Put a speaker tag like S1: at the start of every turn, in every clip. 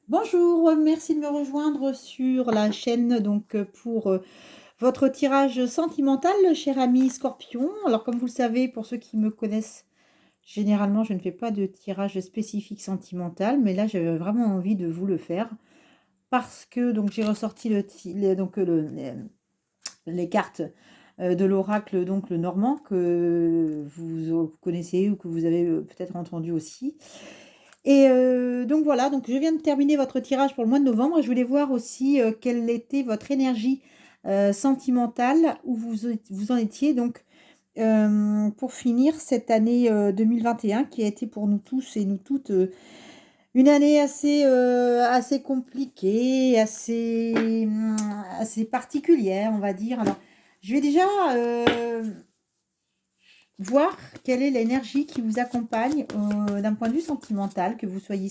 S1: Bonjour, merci de me rejoindre sur la chaîne pour votre tirage sentimental, cher ami Scorpion. Alors, comme vous le savez, pour ceux qui me connaissent, généralement, je ne fais pas de tirage spécifique sentimental, mais là, j'avais vraiment envie de vous le faire parce que j'ai ressorti les cartes de l'oracle, donc le normand, que vous connaissez ou que vous avez peut-être entendu aussi. Et donc voilà, donc je viens de terminer votre tirage pour le mois de novembre et je voulais voir aussi, quelle était votre énergie, sentimentale, où vous en étiez pour finir cette année, 2021 qui a été pour nous tous et nous toutes, une année assez compliquée, assez particulière, on va dire. Alors, je vais déjà, voir quelle est l'énergie qui vous accompagne, d'un point de vue sentimental, que vous soyez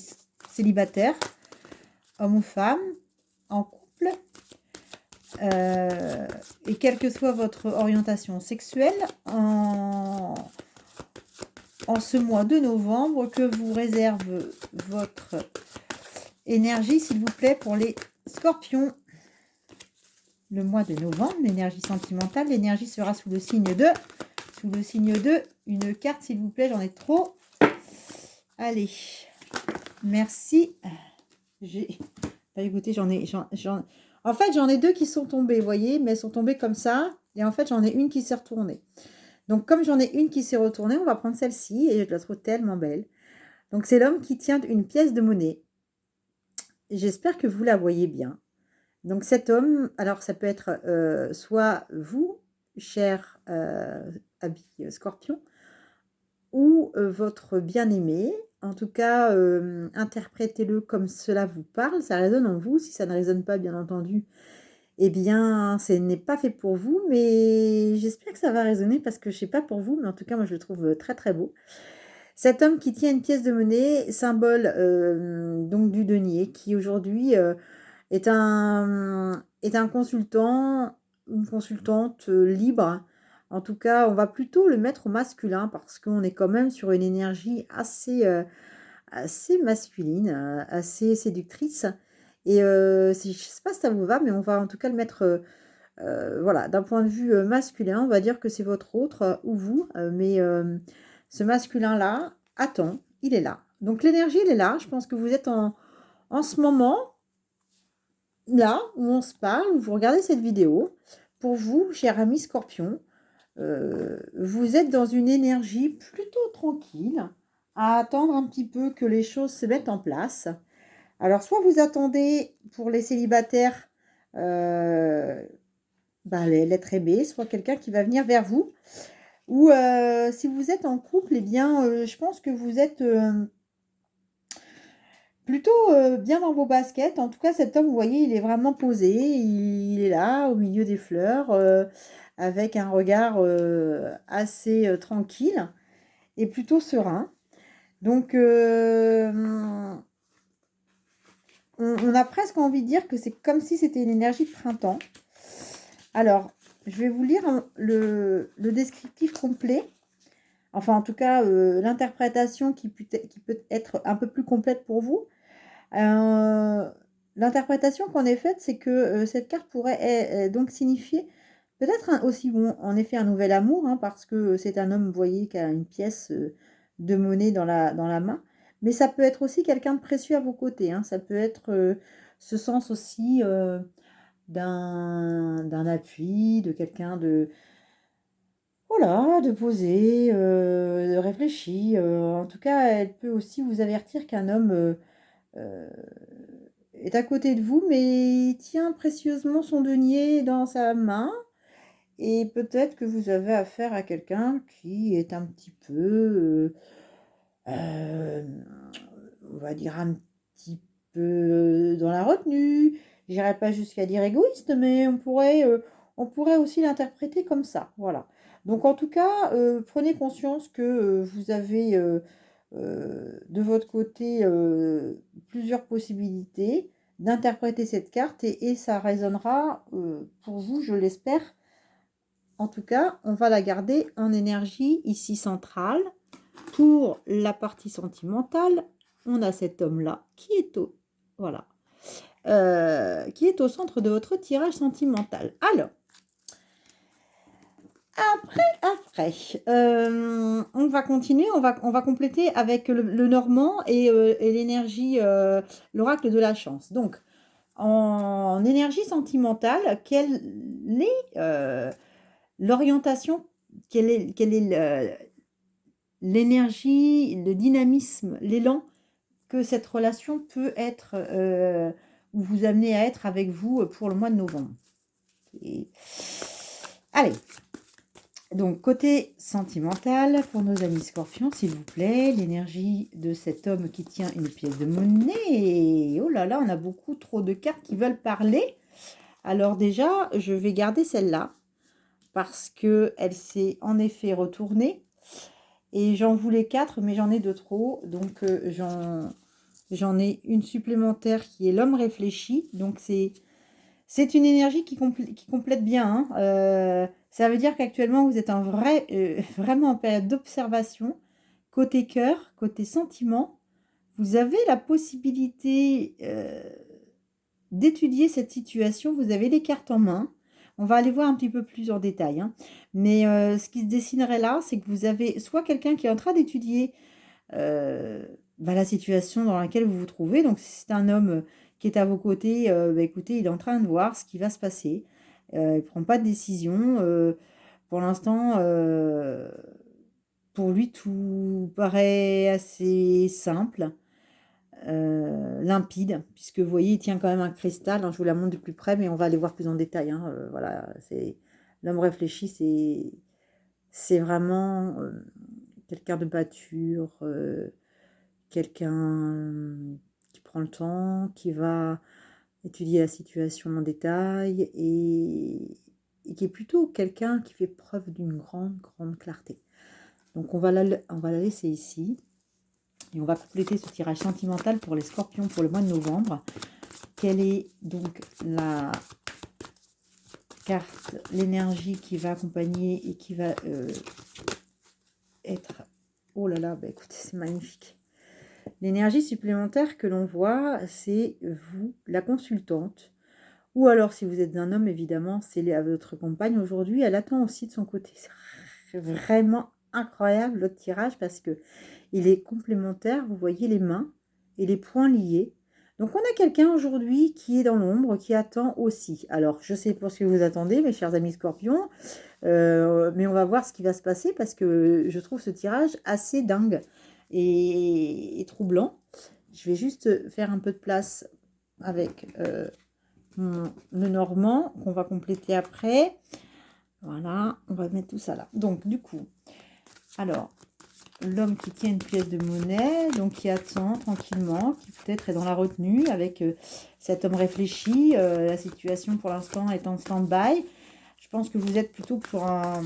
S1: célibataire, homme ou femme, en couple, et quelle que soit votre orientation sexuelle, en ce mois de novembre, que vous réserve votre énergie, s'il vous plaît, pour les scorpions. Le mois de novembre, l'énergie sentimentale, l'énergie sera sous le signe de une carte, s'il vous plaît, j'en ai trop. Allez, merci. Écoutez, en fait, j'en ai deux qui sont tombées, vous voyez, mais elles sont tombées comme ça. Et en fait, j'en ai une qui s'est retournée. Donc, comme j'en ai une qui s'est retournée, on va prendre celle-ci et je la trouve tellement belle. Donc, c'est l'homme qui tient une pièce de monnaie. J'espère que vous la voyez bien. Donc, cet homme, alors ça peut être soit vous, cher habit scorpion, ou votre bien-aimé. En tout cas, interprétez-le comme cela vous parle, ça résonne en vous. Si ça ne résonne pas, bien entendu, eh bien, ce n'est pas fait pour vous, mais j'espère que ça va résonner parce que je ne sais pas pour vous, mais en tout cas, moi, je le trouve très, très beau. Cet homme qui tient une pièce de monnaie, symbole donc du denier, qui aujourd'hui est un consultant, une consultante libre. En tout cas, on va plutôt le mettre au masculin parce qu'on est quand même sur une énergie assez masculine, assez séductrice. Et je ne sais pas si ça vous va, mais on va en tout cas le mettre, voilà, d'un point de vue masculin, on va dire que c'est votre autre ou vous, mais ce masculin-là attend, il est là. Donc l'énergie, elle est là. Je pense que vous êtes en ce moment là où on se parle, où vous regardez cette vidéo. Pour vous, cher ami Scorpion, vous êtes dans une énergie plutôt tranquille, à attendre un petit peu que les choses se mettent en place. Alors, soit vous attendez pour les célibataires l'être aimé, soit quelqu'un qui va venir vers vous. Ou si vous êtes en couple, eh bien, je pense que vous êtes plutôt bien dans vos baskets. En tout cas, cet homme, vous voyez, il est vraiment posé. Il est là, au milieu des fleurs, avec un regard assez tranquille et plutôt serein. Donc, on a presque envie de dire que c'est comme si c'était une énergie de printemps. Alors, je vais vous lire le descriptif complet. Enfin, en tout cas, l'interprétation qui peut être un peu plus complète pour vous. L'interprétation qu'on ait faite, c'est que cette carte pourrait donc signifier peut-être aussi, bon, en effet, un nouvel amour, hein, parce que c'est un homme, vous voyez, qui a une pièce de monnaie dans la main. Mais ça peut être aussi quelqu'un de précieux à vos côtés, hein. Ça peut être ce sens aussi d'un appui, de quelqu'un de, voilà, de posé, de réfléchi. En tout cas, elle peut aussi vous avertir qu'un homme euh, est à côté de vous, mais il tient précieusement son denier dans sa main. Et peut-être que vous avez affaire à quelqu'un qui est un petit peu, on va dire un petit peu dans la retenue. J'irai pas jusqu'à dire égoïste, mais on pourrait aussi l'interpréter comme ça. Voilà. Donc en tout cas, prenez conscience que vous avez de votre côté plusieurs possibilités d'interpréter cette carte et ça résonnera pour vous, je l'espère. En tout cas, on va la garder en énergie ici centrale. Pour la partie sentimentale, on a cet homme-là qui est Voilà. Qui est au centre de votre tirage sentimental. Alors, après, on va continuer, on va compléter avec le Normand et l'énergie, l'oracle de la chance. Donc, en énergie sentimentale, quelle est l'orientation, quelle est l'énergie, le dynamisme, l'élan que cette relation peut être, ou vous amener à être avec vous pour le mois de novembre. Et... Allez, donc côté sentimental, pour nos amis scorpions, s'il vous plaît, l'énergie de cet homme qui tient une pièce de monnaie. Et oh là là, on a beaucoup trop de cartes qui veulent parler. Alors déjà, je vais garder celle-là parce qu'elle s'est en effet retournée. Et j'en voulais 4, mais j'en ai de trop. Donc j'en ai une supplémentaire qui est l'homme réfléchi. Donc c'est une énergie qui complète bien. Hein. Ça veut dire qu'actuellement, vous êtes vraiment en période d'observation. Côté cœur, côté sentiment, vous avez la possibilité d'étudier cette situation. Vous avez les cartes en main. On va aller voir un petit peu plus en détail. Hein. Mais ce qui se dessinerait là, c'est que vous avez soit quelqu'un qui est en train d'étudier la situation dans laquelle vous vous trouvez. Donc, si c'est un homme qui est à vos côtés, écoutez, il est en train de voir ce qui va se passer. Il ne prend pas de décision. Pour l'instant, pour lui, tout paraît assez simple, limpide, puisque vous voyez, il tient quand même un cristal. Hein, je vous la montre de plus près, mais on va aller voir plus en détail. Hein, voilà, c'est l'homme réfléchi, c'est vraiment quelqu'un de mature, quelqu'un qui prend le temps, qui va étudier la situation en détail et qui est plutôt quelqu'un qui fait preuve d'une grande, grande clarté. Donc on va la laisser ici et on va compléter ce tirage sentimental pour les scorpions pour le mois de novembre. Quelle est donc la carte, l'énergie qui va accompagner et qui va être... Oh là là, écoutez, c'est magnifique. L'énergie supplémentaire que l'on voit, c'est vous, la consultante. Ou alors, si vous êtes un homme, évidemment, c'est votre compagne aujourd'hui. Elle attend aussi de son côté. C'est vraiment incroyable, votre tirage, parce que il est complémentaire. Vous voyez les mains et les poings liés. Donc, on a quelqu'un aujourd'hui qui est dans l'ombre, qui attend aussi. Alors, je sais pas ce que vous attendez, mes chers amis scorpions, mais on va voir ce qui va se passer, parce que je trouve ce tirage assez dingue et troublant. Je vais juste faire un peu de place avec le normand qu'on va compléter après. Voilà, on va mettre tout ça là. Donc du coup, alors l'homme qui tient une pièce de monnaie, donc qui attend tranquillement, qui peut-être est dans la retenue avec cet homme réfléchi. La situation pour l'instant est en stand-by. Je pense que vous êtes plutôt pour un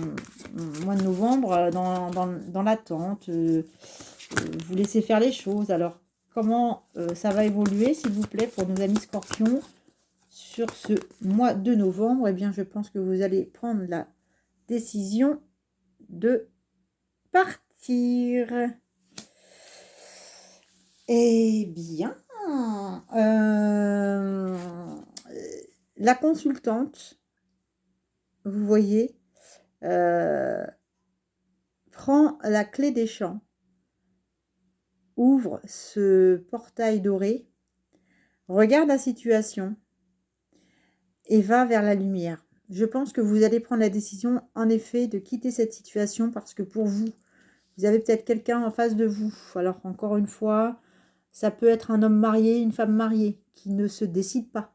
S1: mois de novembre dans l'attente. Vous laissez faire les choses. Alors, comment ça va évoluer, s'il vous plaît, pour nos amis scorpions sur ce mois de novembre? Eh bien, je pense que vous allez prendre la décision de partir. Eh bien, la consultante, vous voyez, prend la clé des champs, ouvre ce portail doré, regarde la situation et va vers la lumière. Je pense que vous allez prendre la décision, en effet, de quitter cette situation parce que pour vous, vous avez peut-être quelqu'un en face de vous. Alors, encore une fois, ça peut être un homme marié, une femme mariée qui ne se décide pas.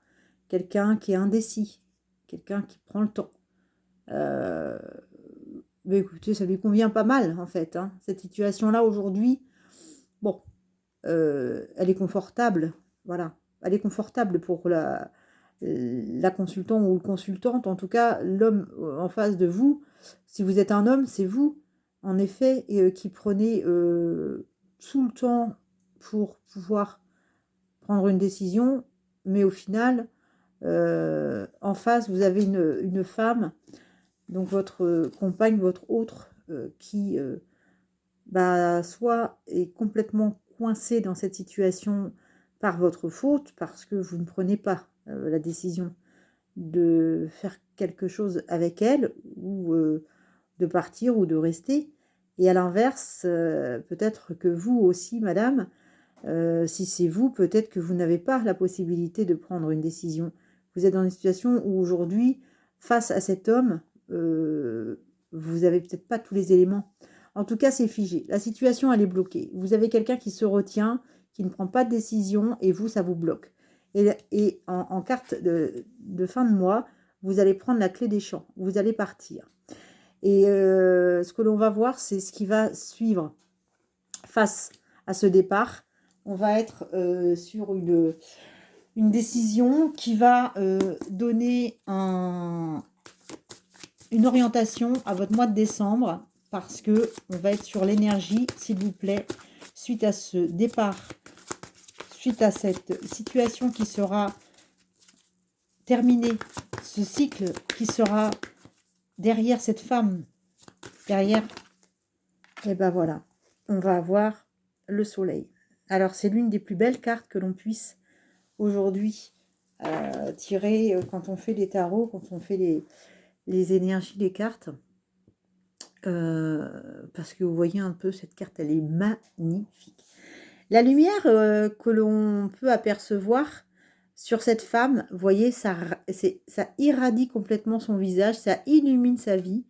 S1: Quelqu'un qui est indécis. Quelqu'un qui prend le temps. Mais écoutez, ça lui convient pas mal, en fait. Hein. Cette situation-là, aujourd'hui, bon, elle est confortable. Voilà. Elle est confortable pour la consultante ou le consultante. En tout cas, l'homme en face de vous, si vous êtes un homme, c'est vous, en effet, qui prenez tout le temps pour pouvoir prendre une décision. Mais au final, en face, vous avez une femme, donc votre compagne, votre autre, qui soit est complètement coincée dans cette situation par votre faute, parce que vous ne prenez pas la décision de faire quelque chose avec elle, ou de partir ou de rester. Et à l'inverse, peut-être que vous aussi, madame, si c'est vous, peut-être que vous n'avez pas la possibilité de prendre une décision. Vous êtes dans une situation où aujourd'hui, face à cet homme, vous n'avez peut-être pas tous les éléments. En tout cas, c'est figé. La situation, elle est bloquée. Vous avez quelqu'un qui se retient, qui ne prend pas de décision, et vous, ça vous bloque. Et en carte de fin de mois, vous allez prendre la clé des champs. Vous allez partir. Et ce que l'on va voir, c'est ce qui va suivre face à ce départ. On va être sur une décision qui va donner une orientation à votre mois de décembre, parce que on va être sur l'énergie, s'il vous plaît, suite à ce départ, suite à cette situation qui sera terminée, ce cycle qui sera derrière cette femme, derrière, et ben voilà, on va avoir le soleil. Alors c'est l'une des plus belles cartes que l'on puisse aujourd'hui tirer quand on fait les tarots, quand on fait les énergies des cartes. Parce que vous voyez un peu, cette carte, elle est magnifique. La lumière que l'on peut apercevoir sur cette femme, vous voyez, ça irradie complètement son visage, ça illumine sa vie.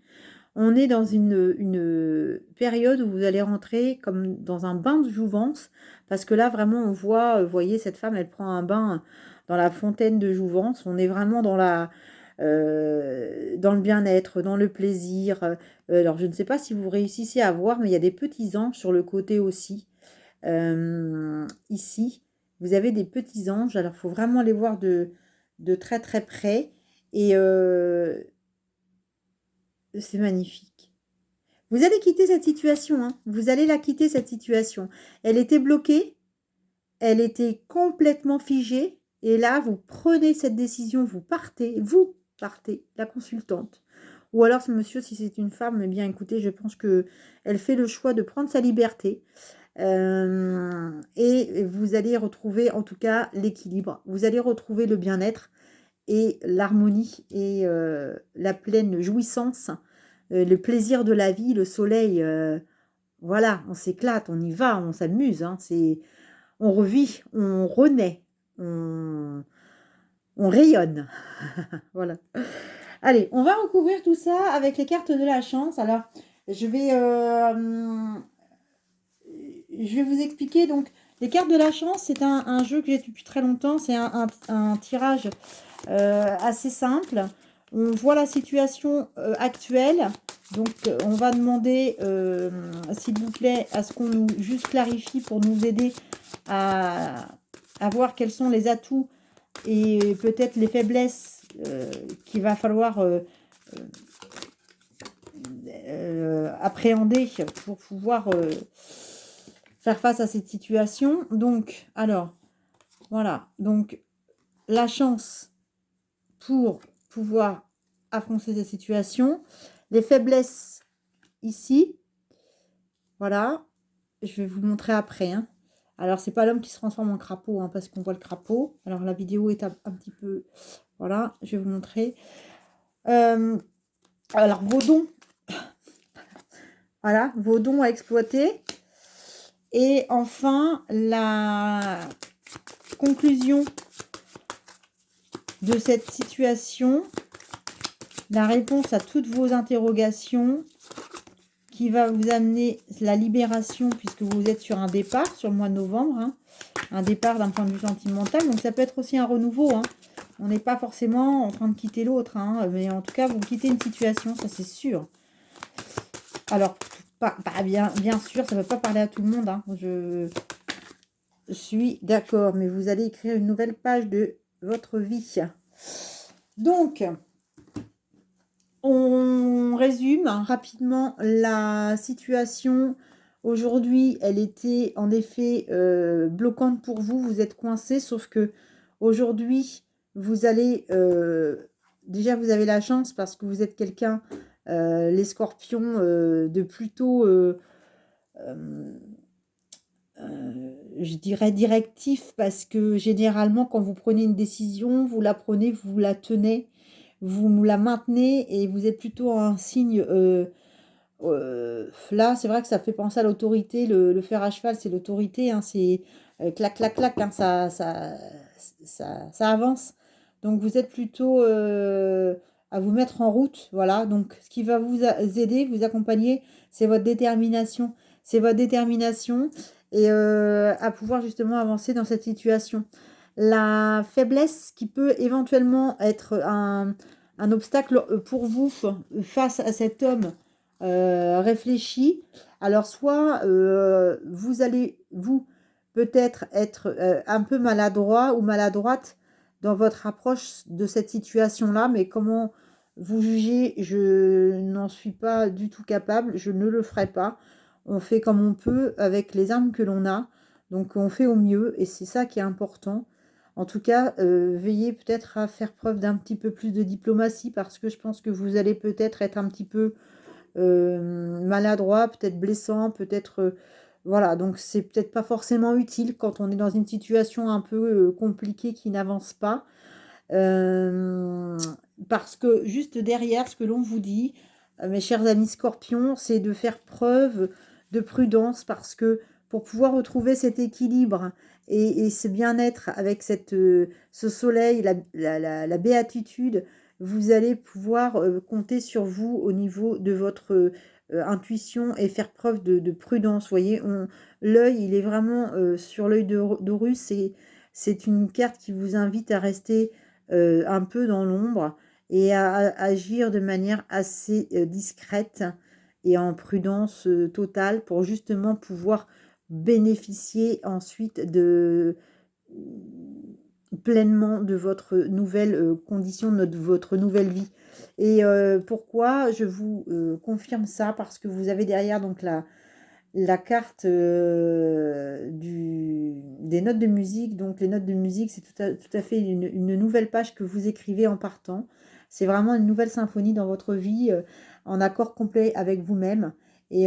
S1: On est dans une période où vous allez rentrer comme dans un bain de jouvence, parce que là, vraiment, on voit, vous voyez, cette femme, elle prend un bain dans la fontaine de jouvence. On est vraiment dans le bien-être, dans le plaisir. Alors, je ne sais pas si vous réussissez à voir, mais il y a des petits anges sur le côté aussi. Ici, vous avez des petits anges. Alors, il faut vraiment les voir de très, très près. Et c'est magnifique. Vous allez quitter cette situation, hein. Vous allez la quitter, cette situation. Elle était bloquée, elle était complètement figée, et là, vous prenez cette décision, vous partez, la consultante. Ou alors, monsieur, si c'est une femme, eh bien, écoutez, je pense qu'elle fait le choix de prendre sa liberté. Et vous allez retrouver, en tout cas, l'équilibre. Vous allez retrouver le bien-être et l'harmonie et la pleine jouissance, le plaisir de la vie, le soleil. Voilà, on s'éclate, on y va, on s'amuse. Hein, on revit, on renaît, on rayonne. Voilà. Allez, on va recouvrir tout ça avec les cartes de la chance. Alors, je vais vous expliquer. Donc, les cartes de la chance, c'est un jeu que j'ai depuis très longtemps. C'est un tirage assez simple. On voit la situation actuelle. Donc, on va demander, s'il vous plaît, à ce qu'on nous juste clarifie pour nous aider à voir quels sont les atouts et peut-être les faiblesses qu'il va falloir appréhender pour pouvoir faire face à cette situation. Donc, alors, voilà. Donc, la chance pour pouvoir affronter cette situation. Les faiblesses ici. Voilà. Je vais vous montrer après. Hein. Alors, c'est pas l'homme qui se transforme en crapaud, hein, parce qu'on voit le crapaud. Alors, la vidéo est un petit peu... Voilà, je vais vous montrer. Alors, vos dons. Voilà, vos dons à exploiter. Et enfin, la conclusion de cette situation, la réponse à toutes vos interrogations qui va vous amener la libération, puisque vous êtes sur un départ, sur le mois de novembre, hein, un départ d'un point de vue sentimental, donc ça peut être aussi un renouveau, hein. On n'est pas forcément en train de quitter l'autre, hein, mais en tout cas, vous quittez une situation, ça c'est sûr. Alors, bien sûr, ça ne veut pas parler à tout le monde, hein. Je suis d'accord, mais vous allez écrire une nouvelle page de votre vie. Donc, on résume rapidement la situation. Aujourd'hui, elle était en effet bloquante pour vous. Vous êtes coincé, sauf que aujourd'hui, vous allez... déjà, vous avez la chance parce que vous êtes quelqu'un, les scorpions, de plutôt... je dirais directif, parce que généralement, quand vous prenez une décision, vous la prenez, vous la tenez, vous la maintenez et vous êtes plutôt un signe. Là, c'est vrai que ça fait penser à l'autorité. Le fer à cheval, c'est l'autorité, hein, c'est clac, clac, clac, hein, ça avance. Donc, vous êtes plutôt à vous mettre en route. Voilà. Donc, ce qui va aider, vous accompagner, c'est votre détermination. C'est votre détermination et à pouvoir justement avancer dans cette situation. La faiblesse qui peut éventuellement être un obstacle pour vous face à cet homme réfléchi. Alors, soit vous allez, vous, peut-être être un peu maladroit ou maladroite dans votre approche de cette situation-là, mais comment vous jugez, je n'en suis pas du tout capable, je ne le ferai pas. On fait comme on peut avec les armes que l'on a, donc on fait au mieux, et c'est ça qui est important. En tout cas, veillez peut-être à faire preuve d'un petit peu plus de diplomatie, parce que je pense que vous allez peut-être être un petit peu maladroit, peut-être blessant, peut-être... voilà, donc c'est peut-être pas forcément utile quand on est dans une situation un peu compliquée qui n'avance pas. Euh, Parce que juste derrière ce que l'on vous dit, mes chers amis scorpions, c'est de faire preuve de prudence, parce que pour pouvoir retrouver cet équilibre et ce bien-être avec ce soleil, la béatitude, vous allez pouvoir compter sur vous au niveau de votre intuition et faire preuve de prudence. Vous voyez, l'œil, il est vraiment sur l'œil d'Horus, c'est une carte qui vous invite à rester un peu dans l'ombre et à agir de manière assez discrète et en prudence totale pour justement pouvoir bénéficier ensuite pleinement de votre nouvelle condition, de votre nouvelle vie. Et pourquoi je vous confirme ça? Parce que vous avez derrière donc la carte des notes de musique. Donc les notes de musique, c'est tout à fait une nouvelle page que vous écrivez en partant. C'est vraiment une nouvelle symphonie dans votre vie, en accord complet avec vous-même. Et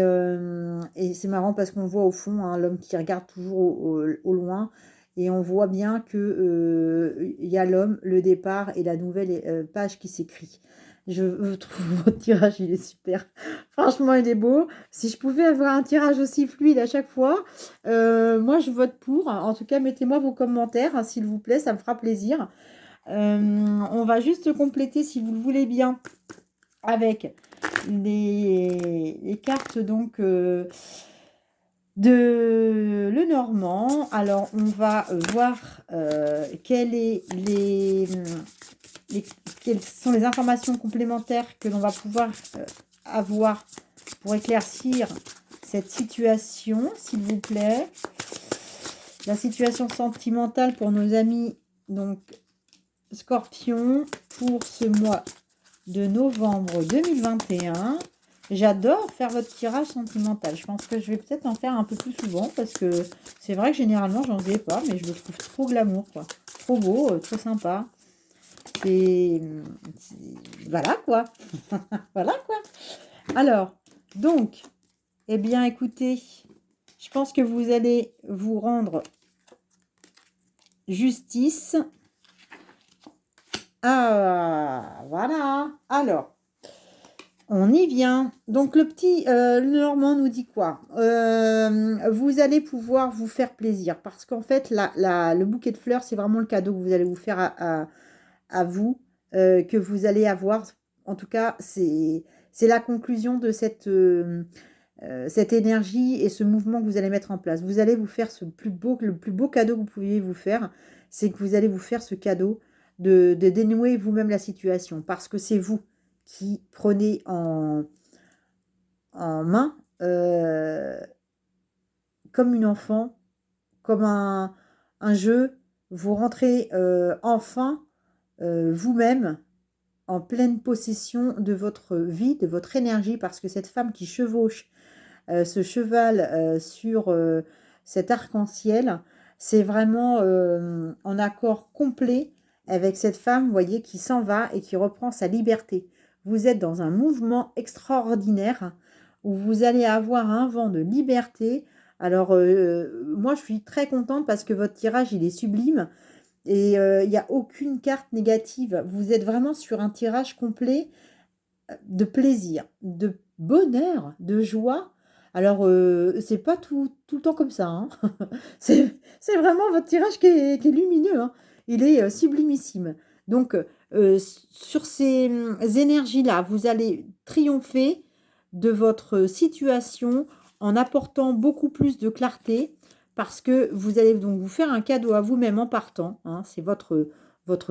S1: c'est marrant parce qu'on voit au fond hein, l'homme qui regarde toujours au loin. Et on voit bien que il y a l'homme, le départ et la nouvelle page qui s'écrit. Je trouve votre tirage, il est super. Franchement, il est beau. Si je pouvais avoir un tirage aussi fluide à chaque fois, moi je vote pour. En tout cas, mettez-moi vos commentaires, hein, s'il vous plaît, ça me fera plaisir. On va juste compléter, si vous le voulez bien, avec les cartes donc de Lenormand. Alors, on va voir quelles sont les informations complémentaires que l'on va pouvoir avoir pour éclaircir cette situation, s'il vous plaît. La situation sentimentale pour nos amis donc Scorpion pour ce mois de novembre 2021. J'adore faire votre tirage sentimental. Je pense que je vais peut-être en faire un peu plus souvent, parce que c'est vrai que généralement j'en faisais pas, mais je le trouve trop glamour, quoi. Trop beau, trop sympa. Voilà quoi. Voilà quoi. Alors, donc, eh bien écoutez, je pense que vous allez vous rendre justice. Ah, voilà. Alors, on y vient. Donc, le petit Normand nous dit quoi? Vous allez pouvoir vous faire plaisir, parce qu'en fait, le bouquet de fleurs, c'est vraiment le cadeau que vous allez vous faire à vous, que vous allez avoir. En tout cas, c'est la conclusion de cette énergie et ce mouvement que vous allez mettre en place. Vous allez vous faire le plus beau cadeau que vous pouviez vous faire, c'est que vous allez vous faire ce cadeau de dénouer vous-même la situation, parce que c'est vous qui prenez en main, comme une enfant, comme un jeu, vous rentrez enfin vous-même en pleine possession de votre vie, de votre énergie, parce que cette femme qui chevauche ce cheval sur cet arc-en-ciel, c'est vraiment en accord complet avec cette femme, vous voyez, qui s'en va et qui reprend sa liberté. Vous êtes dans un mouvement extraordinaire où vous allez avoir un vent de liberté, Alors, moi, je suis très contente parce que votre tirage, il est sublime et il n'y a aucune carte négative. Vous êtes vraiment sur un tirage complet de plaisir, de bonheur, de joie. Alors, c'est pas tout le temps comme ça, hein. C'est vraiment votre tirage qui est lumineux, hein. Il est sublimissime. Donc, sur ces énergies-là, vous allez triompher de votre situation en apportant beaucoup plus de clarté parce que vous allez donc vous faire un cadeau à vous-même en partant, hein. C'est votre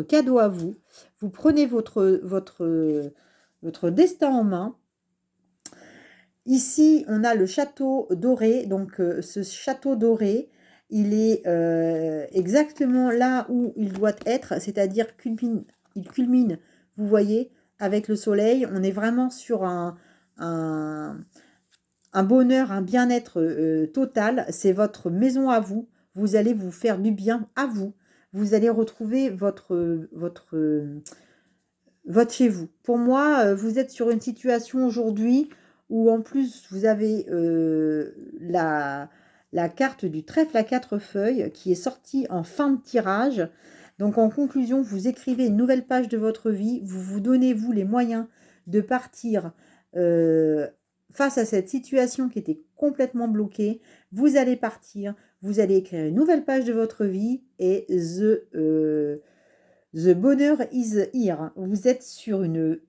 S1: cadeau à vous. Vous prenez votre destin en main. Ici, on a le château doré. Donc, ce château doré, il est exactement là où il doit être, c'est-à-dire il culmine, vous voyez, avec le soleil. On est vraiment sur un, un bonheur, un bien-être total. C'est votre maison à vous. Vous allez vous faire du bien à vous. Vous allez retrouver votre chez vous. Pour moi, vous êtes sur une situation aujourd'hui où en plus vous avez la carte du trèfle à 4 feuilles qui est sortie en fin de tirage. Donc en conclusion, vous écrivez une nouvelle page de votre vie, vous vous donnez vous les moyens de partir face à cette situation qui était complètement bloquée. Vous allez partir, vous allez écrire une nouvelle page de votre vie et The bonheur is here. Vous êtes sur une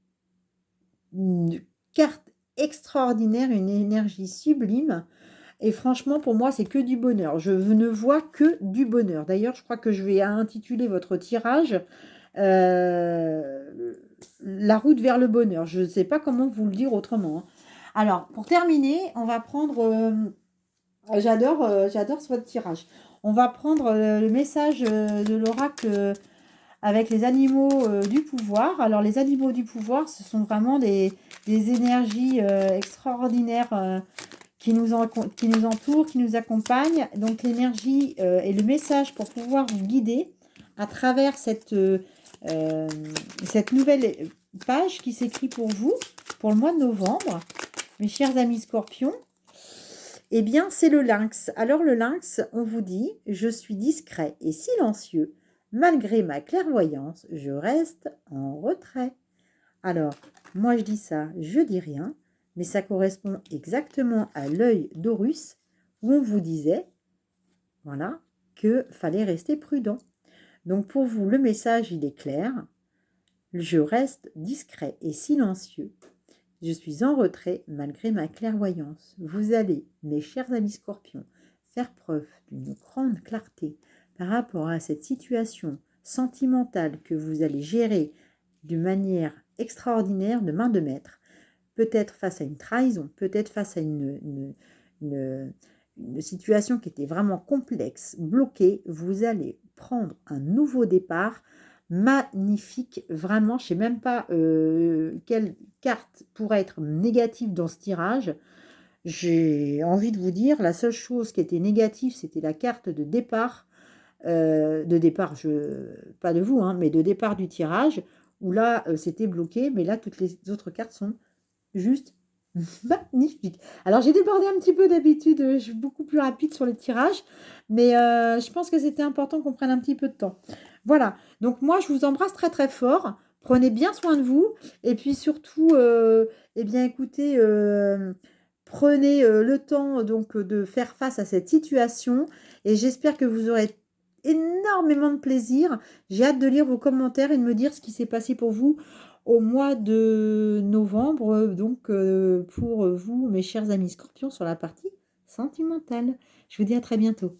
S1: carte extraordinaire, une énergie sublime. Et franchement, pour moi, c'est que du bonheur. Je ne vois que du bonheur. D'ailleurs, je crois que je vais intituler votre tirage La route vers le bonheur. Je ne sais pas comment vous le dire autrement, hein. Alors, pour terminer, on va prendre... j'adore votre tirage. On va prendre le message de l'oracle avec les animaux du pouvoir. Alors, les animaux du pouvoir, ce sont vraiment des énergies extraordinaires qui nous entourent, qui nous accompagnent. Donc, l'énergie et le message pour pouvoir vous guider à travers cette nouvelle page qui s'écrit pour vous, pour le mois de novembre, mes chers amis scorpions. Eh bien, c'est le lynx. Alors, le lynx, on vous dit, je suis discret et silencieux. Malgré ma clairvoyance, je reste en retrait. Alors, moi je dis ça, je dis rien, mais ça correspond exactement à l'œil d'Horus où on vous disait, voilà, que fallait rester prudent. Donc pour vous, le message, il est clair. Je reste discret et silencieux. Je suis en retrait malgré ma clairvoyance. Vous allez, mes chers amis scorpions, faire preuve d'une grande clarté par rapport à cette situation sentimentale que vous allez gérer d'une manière extraordinaire de main de maître, peut-être face à une trahison, peut-être face à une situation qui était vraiment complexe, bloquée. Vous allez prendre un nouveau départ magnifique, vraiment. Je ne sais même pas quelle carte pourrait être négative dans ce tirage. J'ai envie de vous dire, la seule chose qui était négative, c'était la carte de départ, pas de vous, hein, mais de départ du tirage, où là, c'était bloqué, mais là, toutes les autres cartes sont juste magnifiques. Alors, j'ai débordé un petit peu d'habitude, je suis beaucoup plus rapide sur les tirages, mais je pense que c'était important qu'on prenne un petit peu de temps. Voilà, donc moi, je vous embrasse très très fort. Prenez bien soin de vous, et puis surtout, eh bien, écoutez, prenez le temps donc de faire face à cette situation, et j'espère que vous aurez énormément de plaisir. J'ai hâte de lire vos commentaires et de me dire ce qui s'est passé pour vous au mois de novembre, donc pour vous, mes chers amis scorpions, sur la partie sentimentale. Je vous dis à très bientôt.